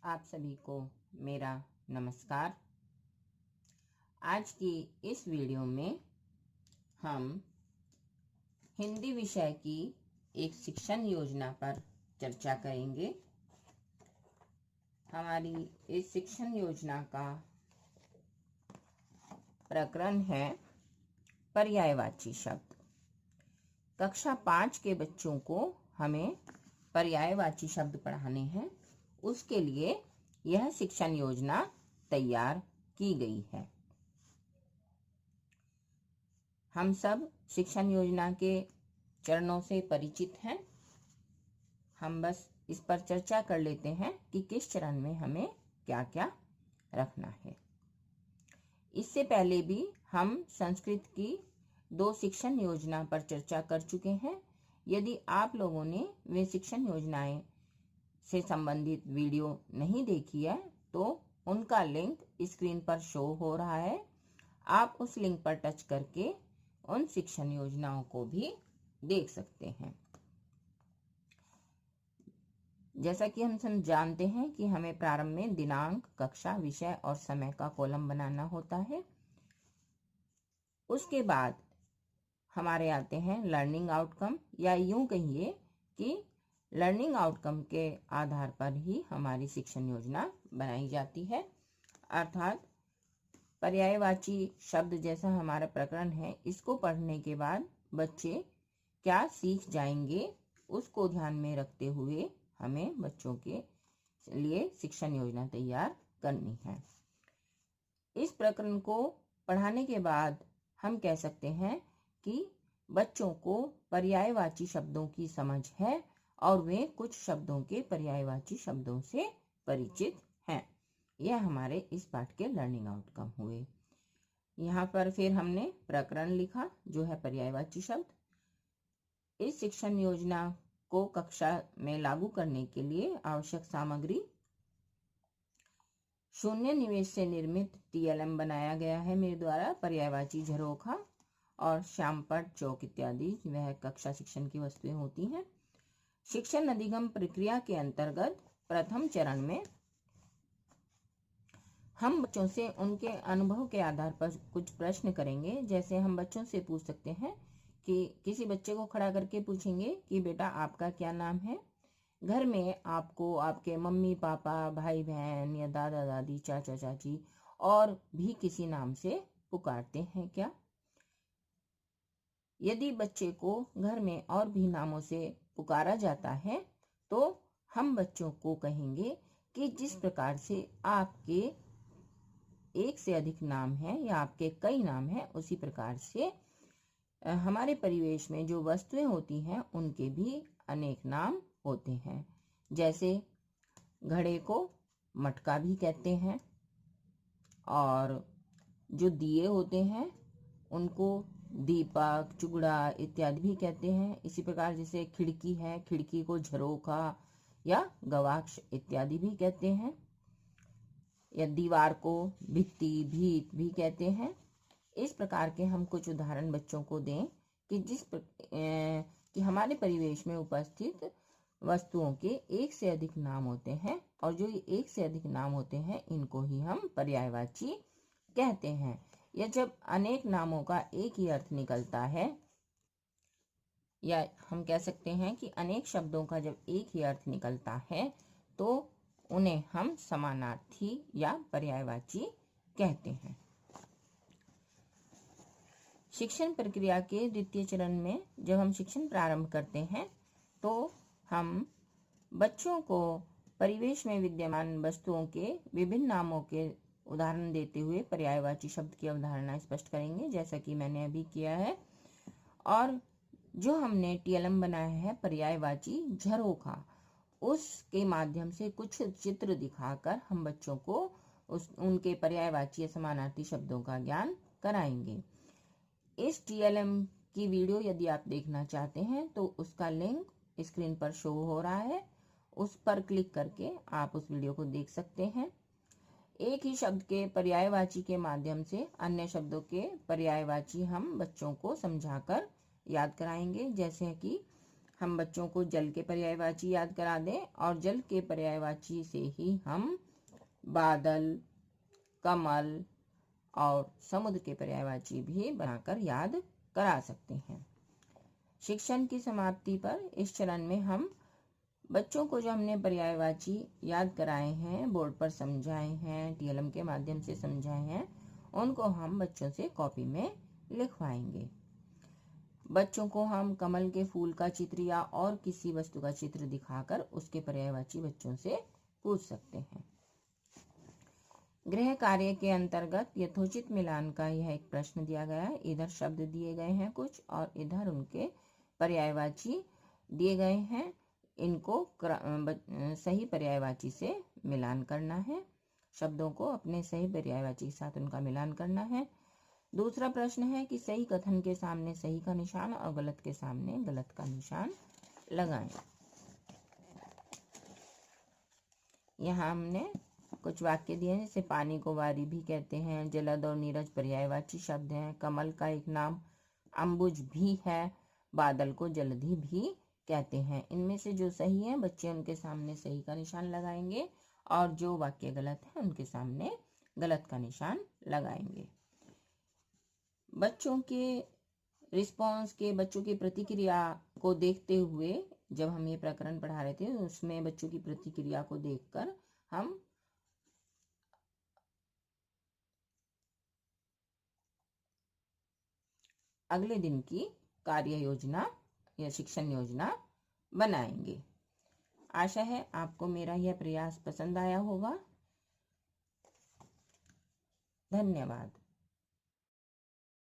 आप सभी को मेरा नमस्कार। आज की इस वीडियो में हम हिंदी विषय की एक शिक्षण योजना पर चर्चा करेंगे। हमारी इस शिक्षण योजना का प्रकरण है पर्यायवाची शब्द। कक्षा 5 के बच्चों को हमें पर्यायवाची शब्द पढ़ाने हैं। उसके लिए यह शिक्षण योजना तैयार की गई है। हम सब शिक्षण योजना के चरणों से परिचित हैं। हम बस इस पर चर्चा कर लेते हैं कि किस चरण में हमें क्या क्या रखना है। इससे पहले भी हम संस्कृत की 2 शिक्षण योजना पर चर्चा कर चुके हैं। यदि आप लोगों ने वे शिक्षण योजनाएं से संबंधित वीडियो नहीं देखी है तो उनका लिंक स्क्रीन पर शो हो रहा है। आप उस लिंक पर टच करके उन शिक्षण योजनाओं को भी देख सकते हैं। जैसा कि हम सब जानते हैं कि हमें प्रारंभ में दिनांक, कक्षा, विषय और समय का कॉलम बनाना होता है। उसके बाद हमारे आते हैं लर्निंग आउटकम, या यूं कहिए कि लर्निंग आउटकम के आधार पर ही हमारी शिक्षण योजना बनाई जाती है। अर्थात पर्यायवाची शब्द जैसा हमारा प्रकरण है, इसको पढ़ने के बाद बच्चे क्या सीख जाएंगे उसको ध्यान में रखते हुए हमें बच्चों के लिए शिक्षण योजना तैयार करनी है। इस प्रकरण को पढ़ाने के बाद हम कह सकते हैं कि बच्चों को पर्यायवाची शब्दों की समझ है और वे कुछ शब्दों के पर्यायवाची शब्दों से परिचित हैं। यह हमारे इस पाठ के लर्निंग आउटकम हुए। यहाँ पर फिर हमने प्रकरण लिखा जो है पर्यायवाची शब्द। इस शिक्षण योजना को कक्षा में लागू करने के लिए आवश्यक सामग्री: शून्य निवेश से निर्मित TLM बनाया गया है मेरे द्वारा, पर्यायवाची झरोखा और श्यामपट्ट, चौक इत्यादि वह कक्षा शिक्षण की वस्तुएं होती हैं। शिक्षण अधिगम प्रक्रिया के अंतर्गत प्रथम चरण में हम बच्चों से उनके अनुभव के आधार पर कुछ प्रश्न करेंगे। जैसे हम बच्चों से पूछ सकते हैं कि किसी बच्चे को खड़ा करके पूछेंगे कि बेटा आपका क्या नाम है। घर में आपको आपके मम्मी पापा, भाई बहन या दादा दादी, चाचा चाची और भी किसी नाम से पुकारते हैं क्या? यदि बच्चे को घर में और भी नामों से पुकारा जाता है तो हम बच्चों को कहेंगे कि जिस प्रकार से आपके एक से अधिक नाम है या आपके कई नाम हैं, उसी प्रकार से हमारे परिवेश में जो वस्तुएं होती हैं उनके भी अनेक नाम होते हैं। जैसे घड़े को मटका भी कहते हैं और जो दिए होते हैं उनको दीपक, चुगड़ा इत्यादि भी कहते हैं। इसी प्रकार जैसे खिड़की है, खिड़की को झरोखा या गवाक्ष इत्यादि भी कहते हैं। या दीवार को भित्ति, भीत भी कहते हैं। इस प्रकार के हम कुछ उदाहरण बच्चों को दें कि कि हमारे परिवेश में उपस्थित वस्तुओं के एक से अधिक नाम होते हैं और जो ये एक से अधिक नाम होते हैं इनको ही हम पर्यायवाची कहते हैं। या जब अनेक नामों का एक ही अर्थ निकलता है, या हम कह सकते हैं कि अनेक शब्दों का जब एक ही अर्थ निकलता है तो उन्हें हम समानार्थी या पर्यायवाची कहते हैं। शिक्षण प्रक्रिया के द्वितीय चरण में जब हम शिक्षण प्रारंभ करते हैं तो हम बच्चों को परिवेश में विद्यमान वस्तुओं के विभिन्न नामों के उदाहरण देते हुए पर्यायवाची शब्द की अवधारणा स्पष्ट करेंगे, जैसा कि मैंने अभी किया है। और जो हमने TLM बनाया है पर्यायवाची झरोखा, उसके माध्यम से कुछ चित्र दिखाकर हम बच्चों को उनके पर्यायवाची या समानार्थी शब्दों का ज्ञान कराएंगे। इस TLM की वीडियो यदि आप देखना चाहते हैं तो उसका लिंक स्क्रीन पर शो हो रहा है, उस पर क्लिक करके आप उस वीडियो को देख सकते हैं। एक ही शब्द के पर्यायवाची के माध्यम से अन्य शब्दों के पर्यायवाची हम बच्चों को समझाकर याद कराएंगे। जैसे कि हम बच्चों को जल के पर्यायवाची याद करा दें और जल के पर्यायवाची से ही हम बादल, कमल और समुद्र के पर्यायवाची भी बनाकर याद करा सकते हैं। शिक्षण की समाप्ति पर इस चरण में हम बच्चों को जो हमने पर्यायवाची याद कराए हैं, बोर्ड पर समझाए हैं, टीएलएम के माध्यम से समझाए हैं, उनको हम बच्चों से कॉपी में लिखवाएंगे। बच्चों को हम कमल के फूल का चित्र या और किसी वस्तु का चित्र दिखाकर उसके पर्यायवाची बच्चों से पूछ सकते हैं। गृह कार्य के अंतर्गत यथोचित मिलान का यह एक प्रश्न दिया गया है। इधर शब्द दिए गए हैं कुछ और इधर उनके पर्यायवाची दिए गए हैं। इनको सही पर्यायवाची से मिलान करना है। शब्दों को अपने सही पर्यायवाची के साथ उनका मिलान करना है। दूसरा प्रश्न है कि सही कथन के सामने सही का निशान और गलत के सामने गलत का निशान लगाएं। यहाँ हमने कुछ वाक्य दिए हैं, जैसे पानी को वारी भी कहते हैं, जलद और नीरज पर्यायवाची शब्द हैं, कमल का एक नाम अंबुज भी है, बादल को जलधि भी कहते हैं। इनमें से जो सही है बच्चे उनके सामने सही का निशान लगाएंगे और जो वाक्य गलत है उनके सामने गलत का निशान लगाएंगे। बच्चों के रिस्पॉन्स के, बच्चों की प्रतिक्रिया को देखते हुए जब हम ये प्रकरण पढ़ा रहे थे उसमें बच्चों की प्रतिक्रिया को देखकर हम अगले दिन की कार्य योजना या शिक्षण योजना बनाएंगे। आशा है आपको मेरा यह प्रयास पसंद आया होगा। धन्यवाद।